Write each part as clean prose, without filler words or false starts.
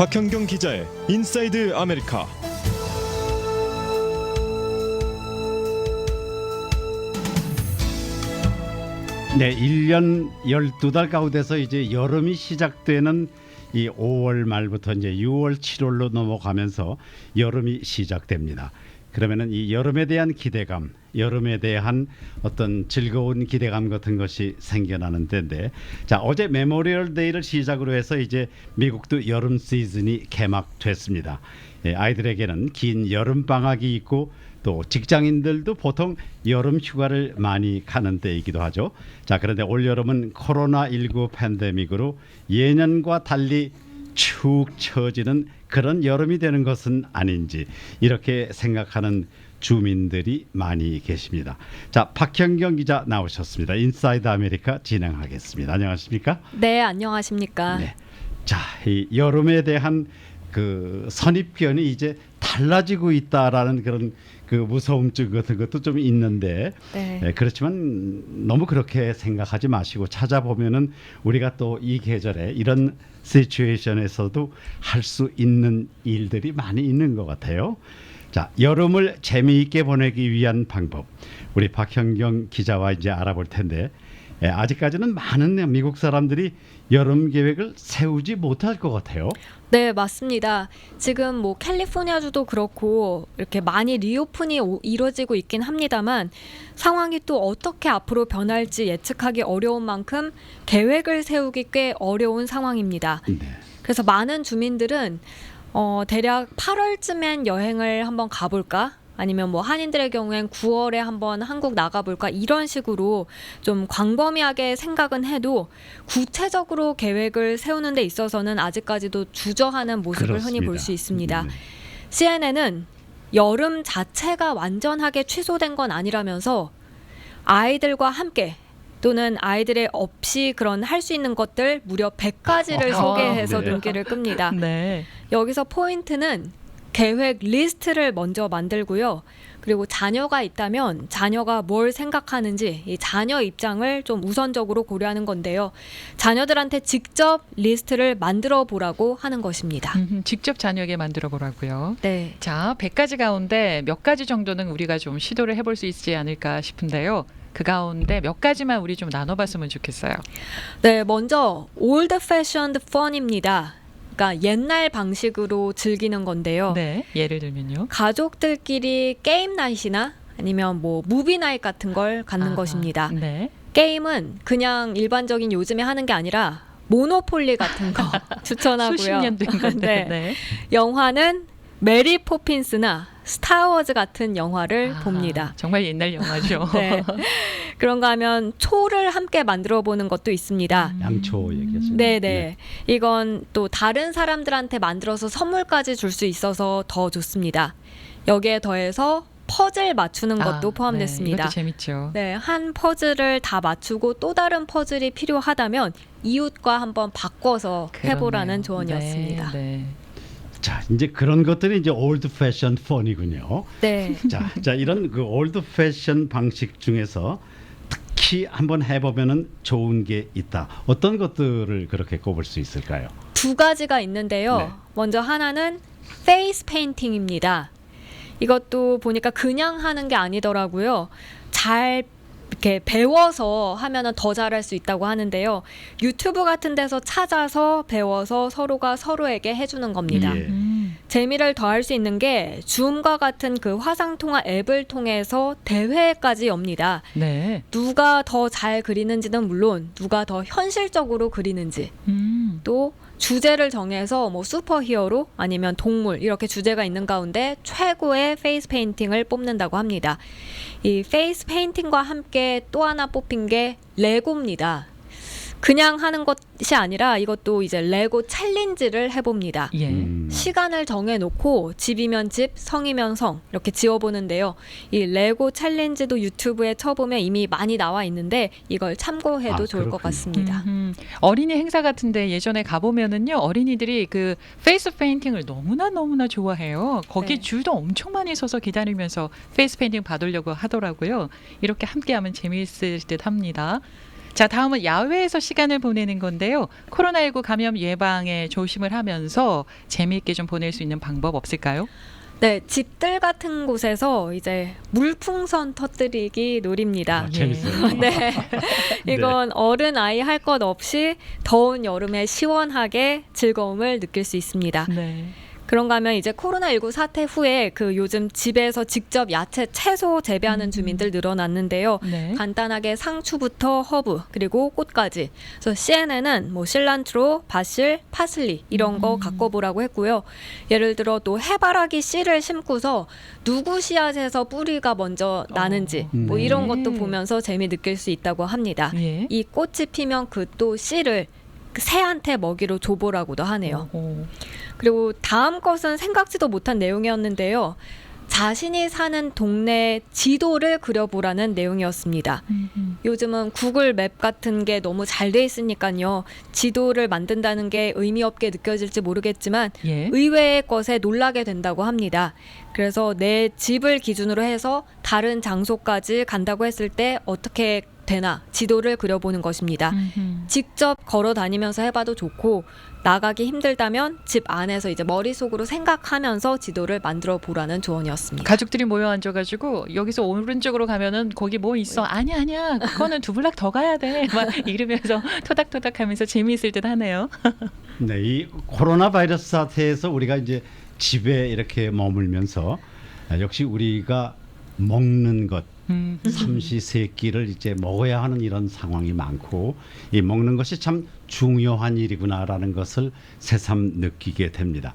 박현경 기자의 인사이드 아메리카. 네, 1년 12달 가운데서 이제 여름이 시작되는 이 5월 말부터 이제 6월, 7월로 넘어가면서 여름이 시작됩니다. 그러면은 이 여름에 대한 기대감, 여름에 대한 어떤 즐거운 기대감 같은 것이 생겨나는 때인데, 자, 어제 메모리얼 데이를 시작으로 해서 이제 미국도 여름 시즌이 개막됐습니다. 아이들에게는 긴 여름 방학이 있고 또 직장인들도 보통 여름 휴가를 많이 가는 때이기도 하죠. 자, 그런데 올 여름은 코로나19 팬데믹으로 예년과 달리 축 처지는 그런 여름이 되는 것은 아닌지 이렇게 생각하는 주민들이 많이 계십니다. 자, 박현경 기자 나오셨습니다. 인사이드 아메리카 진행하겠습니다. 안녕하십니까? 네, 안녕하십니까? 네. 자, 이 여름에 대한 그 선입견이 이제 달라지고 있다라는 그런 그 무서움증 같은 것도 좀 있는데, 네. 그렇지만 너무 그렇게 생각하지 마시고 찾아보면은 우리가 또 이 계절에 이런 시츄에이션에서도 할 수 있는 일들이 많이 있는 것 같아요. 자, 여름을 재미있게 보내기 위한 방법, 우리 박현경 기자와 이제 알아볼 텐데, 아직까지는 많은 미국 사람들이 여름 계획을 세우지 못할 것 같아요. 네, 맞습니다. 지금 뭐 캘리포니아주도 그렇고 이렇게 많이 리오픈이 이루어지고 있긴 합니다만 상황이 또 어떻게 앞으로 변할지 예측하기 어려운 만큼 계획을 세우기 꽤 어려운 상황입니다. 네. 그래서 많은 주민들은 대략 8월쯤엔 여행을 한번 가볼까? 아니면 뭐 한인들의 경우엔 9월에 한번 한국 나가볼까 이런 식으로 좀 광범위하게 생각은 해도 구체적으로 계획을 세우는 데 있어서는 아직까지도 주저하는 모습을 흔히 볼 수 있습니다. CNN은 여름 자체가 완전하게 취소된 건 아니라면서 아이들과 함께 또는 아이들의 없이 그런 할 수 있는 것들 무려 100가지를 소개해서 네. 눈길을 끕니다. 네. 여기서 포인트는 계획 리스트를 먼저 만들고요. 그리고 자녀가 있다면 자녀가 뭘 생각하는지 이 자녀 입장을 좀 우선적으로 고려하는 건데요. 자녀들한테 직접 리스트를 만들어 보라고 하는 것입니다. 직접 자녀에게 만들어 보라고요. 네. 자, 100가지 가운데 몇 가지 정도는 우리가 좀 시도를 해볼 수 있지 않을까 싶은데요. 그 가운데 몇 가지만 우리 좀 나눠봤으면 좋겠어요. 네, 먼저 old fashioned fun입니다. 그러니까 옛날 방식으로 즐기는 건데요. 네, 예를 들면요. 가족들끼리 게임 나잇이나 아니면 뭐 무비 나잇 같은 걸 갖는 아하, 것입니다. 네. 게임은 그냥 일반적인 요즘에 하는 게 아니라 모노폴리 같은 거 추천하고요. 수십 년 된 건데. 네. 네. 영화는 메리 포핀스나 스타워즈 같은 영화를 아하, 봅니다. 정말 옛날 영화죠. 네. 그런가 하면 초를 함께 만들어 보는 것도 있습니다. 양초 얘기하시는. 네네. 이건 또 다른 사람들한테 만들어서 선물까지 줄 수 있어서 더 좋습니다. 여기에 더해서 퍼즐 맞추는 것도 포함됐습니다. 네, 이것도 재밌죠. 네, 한 퍼즐을 다 맞추고 또 다른 퍼즐이 필요하다면 이웃과 한번 바꿔서 해보라는 그렇네요. 조언이었습니다. 네. 자, 이제 그런 것들이 이제 올드 패션 펀이군요. 네. 자, 이런 그 올드 패션 방식 중에서 특히 한번 해보면은 좋은 게 있다. 어떤 것들을 그렇게 꼽을 수 있을까요? 두 가지가 있는데요. 네. 먼저 하나는 페이스 페인팅입니다. 이것도 보니까 그냥 하는 게 아니더라고요. 잘 이렇게 배워서 하면은 더 잘할 수 있다고 하는데요. 유튜브 같은 데서 찾아서 배워서 서로가 서로에게 해주는 겁니다. 예. 재미를 더할 수 있는 게 줌과 같은 그 화상통화 앱을 통해서 대회까지 엽니다. 네. 누가 더 잘 그리는지는 물론 누가 더 현실적으로 그리는지 또 주제를 정해서 뭐 슈퍼히어로 아니면 동물 이렇게 주제가 있는 가운데 최고의 페이스 페인팅을 뽑는다고 합니다. 이 페이스 페인팅과 함께 또 하나 뽑힌 게 레고입니다. 그냥 하는 것이 아니라 이것도 이제 레고 챌린지를 해봅니다. 예. 시간을 정해놓고 집이면 집, 성이면 성 이렇게 지어보는데요. 이 레고 챌린지도 유튜브에 쳐보면 이미 많이 나와 있는데 이걸 참고해도 좋을 것 그렇군요. 같습니다. 어린이 행사 같은데 예전에 가보면은요, 어린이들이 그 페이스 페인팅을 너무나 좋아해요. 거기 네. 줄도 엄청 많이 서서 기다리면서 페이스 페인팅 받으려고 하더라고요. 이렇게 함께하면 재미있을 듯합니다. 자, 다음은 야외에서 시간을 보내는 건데요. 코로나19 감염 예방에 조심을 하면서 재미있게 좀 보낼 수 있는 방법 없을까요? 네, 집들 같은 곳에서 이제 물풍선 터뜨리기 놀입니다. 재밌어요. 네. 이건 어른 아이 할 것 없이 더운 여름에 시원하게 즐거움을 느낄 수 있습니다. 네. 그런가 하면 이제 코로나19 사태 후에 그 요즘 집에서 직접 야채, 채소 재배하는 주민들 늘어났는데요. 네. 간단하게 상추부터 허브 그리고 꽃까지. 그래서 CNN은 뭐 실란트로, 바실, 파슬리 이런 거 갖고 보라고 했고요. 예를 들어 또 해바라기 씨를 심고서 누구 씨앗에서 뿌리가 먼저 나는지 뭐 네. 이런 것도 보면서 재미 느낄 수 있다고 합니다. 예. 이 꽃이 피면 그 또 씨를 그 새한테 먹이로 줘보라고도 하네요. 오. 그리고 다음 것은 생각지도 못한 내용이었는데요. 자신이 사는 동네 지도를 그려보라는 내용이었습니다. 요즘은 구글 맵 같은 게 너무 잘 돼 있으니까요. 지도를 만든다는 게 의미 없게 느껴질지 모르겠지만 예. 의외의 것에 놀라게 된다고 합니다. 그래서 내 집을 기준으로 해서 다른 장소까지 간다고 했을 때 어떻게 되나 지도를 그려보는 것입니다. 직접 걸어 다니면서 해봐도 좋고 나가기 힘들다면 집 안에서 이제 머릿속으로 생각하면서 지도를 만들어 보라는 조언이었습니다. 가족들이 모여 앉아가지고 여기서 오른쪽으로 가면은 거기 뭐 있어? 아니야, 그거는 두 블락 더 가야 돼. 막 이러면서 토닥토닥하면서 재미있을 듯 하네요. 네, 이 코로나 바이러스 사태에서 우리가 이제 집에 이렇게 머물면서 역시 우리가 먹는 것 삼시세끼를 이제 먹어야 하는 이런 상황이 많고 이 먹는 것이 참 중요한 일이구나라는 것을 새삼 느끼게 됩니다.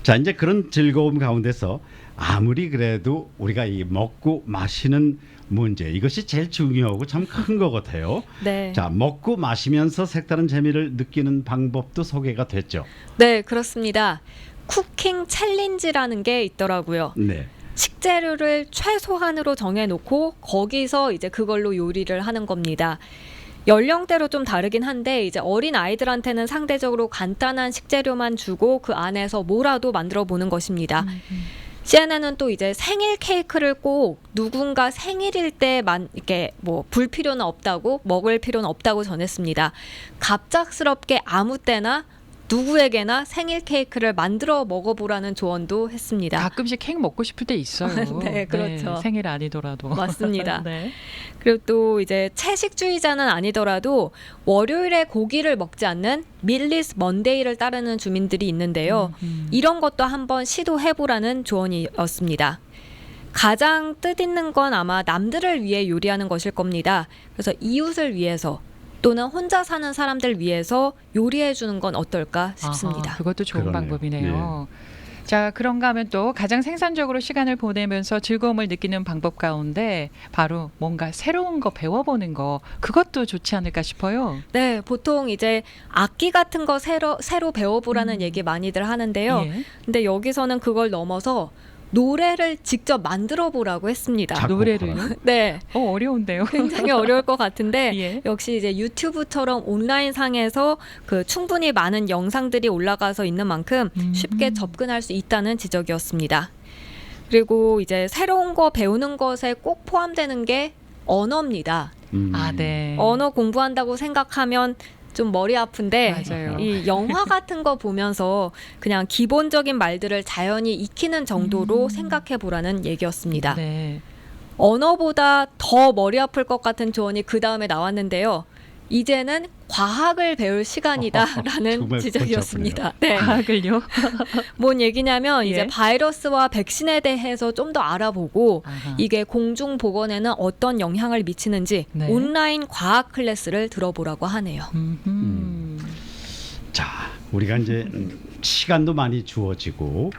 자, 이제 그런 즐거움 가운데서 아무리 그래도 우리가 이 먹고 마시는 문제 이것이 제일 중요하고 참 큰 것 같아요. 네. 자, 먹고 마시면서 색다른 재미를 느끼는 방법도 소개가 됐죠. 네, 그렇습니다. 쿠킹 챌린지라는 게 있더라고요. 네. 식재료를 최소한으로 정해놓고 거기서 이제 그걸로 요리를 하는 겁니다. 연령대로 좀 다르긴 한데 이제 어린 아이들한테는 상대적으로 간단한 식재료만 주고 그 안에서 뭐라도 만들어 보는 것입니다. CNN은 또 이제 생일 케이크를 꼭 누군가 생일일 때만 이렇게 뭐 불필요는 없다고 먹을 필요는 없다고 전했습니다. 갑작스럽게 아무 때나 누구에게나 생일 케이크를 만들어 먹어보라는 조언도 했습니다. 가끔씩 케이크 먹고 싶을 때 있어요. 네, 그렇죠. 생일 아니더라도. 맞습니다. 네. 그리고 또 이제 채식주의자는 아니더라도 월요일에 고기를 먹지 않는 밀리스 먼데이를 따르는 주민들이 있는데요. 이런 것도 한번 시도해보라는 조언이었습니다. 가장 뜻있는 건 아마 남들을 위해 요리하는 것일 겁니다. 그래서 이웃을 위해서 또는 혼자 사는 사람들 위해서 요리해 주는 건 어떨까 싶습니다. 아하, 그것도 좋은 그러네요. 방법이네요. 자, 그런가 하면 또 가장 생산적으로 시간을 보내면서 즐거움을 느끼는 방법 가운데 바로 뭔가 새로운 거 배워보는 거 그것도 좋지 않을까 싶어요. 네, 보통 이제 악기 같은 거 새로 배워보라는 얘기 많이들 하는데요. 예. 근데 여기서는 그걸 넘어서 노래를 직접 만들어 보라고 했습니다. 작곡하라. 노래를요? 네, 어려운데요. 굉장히 어려울 것 같은데 예. 역시 이제 유튜브처럼 온라인 상에서 그 충분히 많은 영상들이 올라가서 있는 만큼 쉽게 접근할 수 있다는 지적이었습니다. 그리고 이제 새로운 거 배우는 것에 꼭 포함되는 게 언어입니다. 아, 네. 언어 공부한다고 생각하면 좀 머리 아픈데 맞아요. 이 영화 같은 거 보면서 그냥 기본적인 말들을 자연히 익히는 정도로 생각해 보라는 얘기였습니다. 네. 언어보다 더 머리 아플 것 같은 조언이 그 다음에 나왔는데요. 이제는 과학을 배울 시간이다라는 정말 지적이었습니다. 네. 과학을요? 뭔 얘기냐면 예. 이제 바이러스와 백신에 대해서 좀 더 알아보고 아하. 이게 공중 보건에는 어떤 영향을 미치는지 네. 온라인 과학 클래스를 들어보라고 하네요. 자, 우리가 이제 시간도 많이 주어지고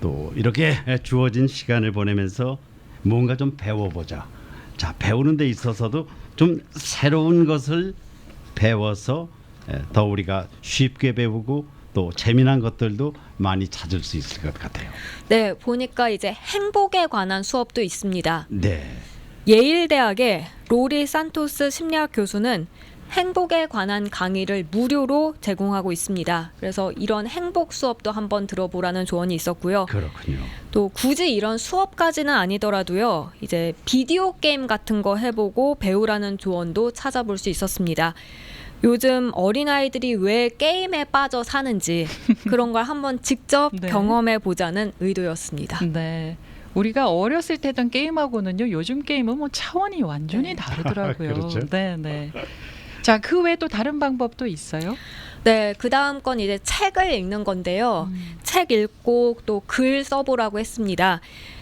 또 이렇게 주어진 시간을 보내면서 뭔가 좀 배워보자. 자, 배우는 데 있어서도 좀 새로운 것을 배워서 더 우리가 쉽게 배우고 또 재미난 것들도 많이 찾을 수 있을 것 같아요. 네, 보니까 이제 행복에 관한 수업도 있습니다. 네. 예일 대학의 로리 산토스 심리학 교수는 행복에 관한 강의를 무료로 제공하고 있습니다. 그래서 이런 행복 수업도 한번 들어보라는 조언이 있었고요. 그렇군요. 또 굳이 이런 수업까지는 아니더라도요. 이제 비디오 게임 같은 거 해보고 배우라는 조언도 찾아볼 수 있었습니다. 요즘 어린아이들이 왜 게임에 빠져 사는지 그런 걸 한번 직접 네. 경험해 보자는 의도였습니다. 네. 우리가 어렸을 때 했던 게임하고는요. 요즘 게임은 뭐 차원이 완전히 다르더라고요. 그렇죠. 네, 네. 자, 그 외에 또 다른 방법도 있어요? 네, 그 다음 건 이제 책을 읽는 건데요. 책 읽고 또 글 써보라고 했습니다.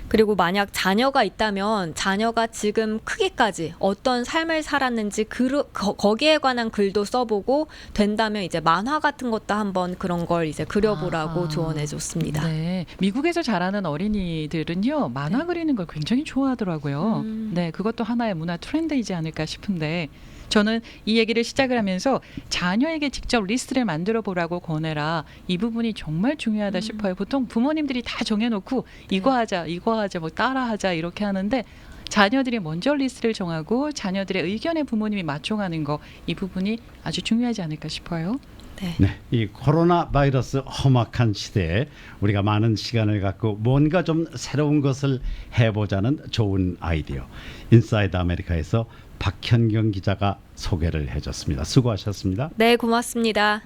그리고 만약 자녀가 있다면 자녀가 지금 크기까지 어떤 삶을 살았는지 거기에 관한 글도 써보고 된다면 이제 만화 같은 것도 한번 그런 걸 이제 그려보라고 아, 조언해줬습니다. 네. 미국에서 자라는 어린이들은요. 만화 네. 그리는 걸 굉장히 좋아하더라고요. 네, 그것도 하나의 문화 트렌드이지 않을까 싶은데 저는 이 얘기를 시작을 하면서 자녀에게 직접 리스트를 만들어 보라고 권해라. 이 부분이 정말 중요하다 싶어요. 보통 부모님들이 다 정해놓고 이거 하자, 뭐 따라하자 이렇게 하는데 자녀들이 먼저 리스트를 정하고 자녀들의 의견에 부모님이 맞춰가는 거 이 부분이 아주 중요하지 않을까 싶어요. 네, 이 코로나 바이러스 험악한 시대에 우리가 많은 시간을 갖고 뭔가 좀 새로운 것을 해보자는 좋은 아이디어. 인사이드 아메리카에서 박현경 기자가 소개를 해줬습니다. 수고하셨습니다. 네, 고맙습니다.